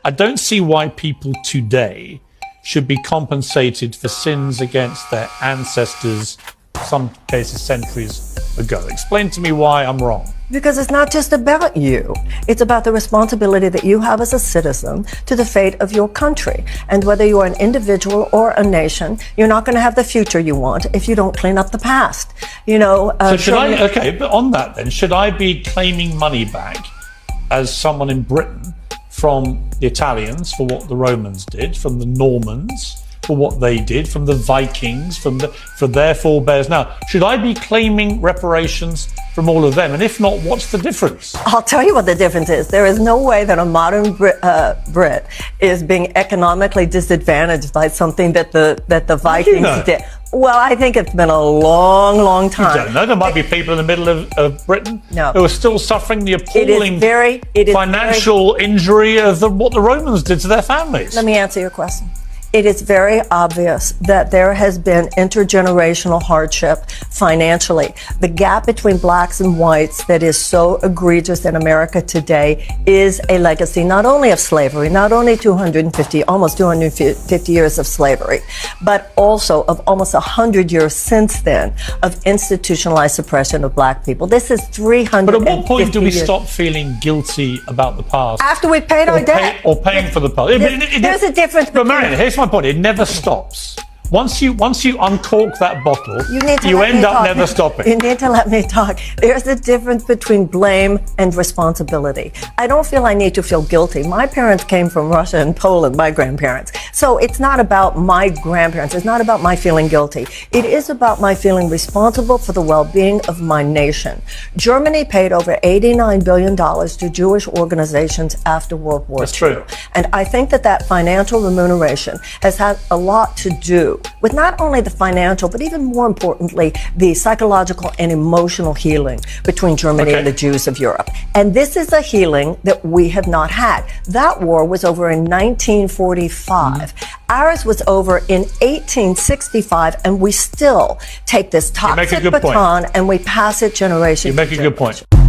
I don't see why people today should be compensated for sins against their ancestors, some cases centuries ago. Explain to me why I'm wrong. Because it's not just about you. It's about the responsibility that you have as a citizen to the fate of your country. And whether you are an individual or a nation, you're not going to have the future you want if you don't clean up the past. You know. So should but on that then, should I be claiming money back as someone in Britain from the Italians for what the Romans did, from the Normans for what they did, from the Vikings, for their forebears? Now, should I be claiming reparations from all of them? And if not, what's the difference? I'll tell you what the difference is. There is no way that a modern Brit is being economically disadvantaged by something that the Vikings did. Well, I think it's been a long, long time. You don't know. There might be people in the middle of Britain who are still suffering the appalling financial injury of what the Romans did to their families. Let me answer your question. It is very obvious that there has been intergenerational hardship financially. The gap between blacks and whites that is so egregious in America today is a legacy not only of slavery, not only almost 250 years of slavery, but also of almost 100 years since then of institutionalized suppression of black people. This is 350 But at what point do we stop feeling guilty about the past? After we've paid our debt. Or paying for the past. There's a difference. But Marianne, here's my point. It never stops. Once you uncork that bottle, you end up never stopping. You need to let me talk. There's a difference between blame and responsibility. I don't feel I need to feel guilty. My parents came from Russia and Poland, my grandparents. So it's not about my grandparents. It's not about my feeling guilty. It is about my feeling responsible for the well-being of my nation. Germany paid over $89 billion to Jewish organizations after World War II. That's true. And I think that financial remuneration has had a lot to do with not only the financial, but even more importantly, the psychological and emotional healing between Germany and the Jews of Europe. And this is a healing that we have not had. That war was over in 1945. Ours was over in 1865, and we still take this toxic baton and we pass it generation to generation. You make a good point.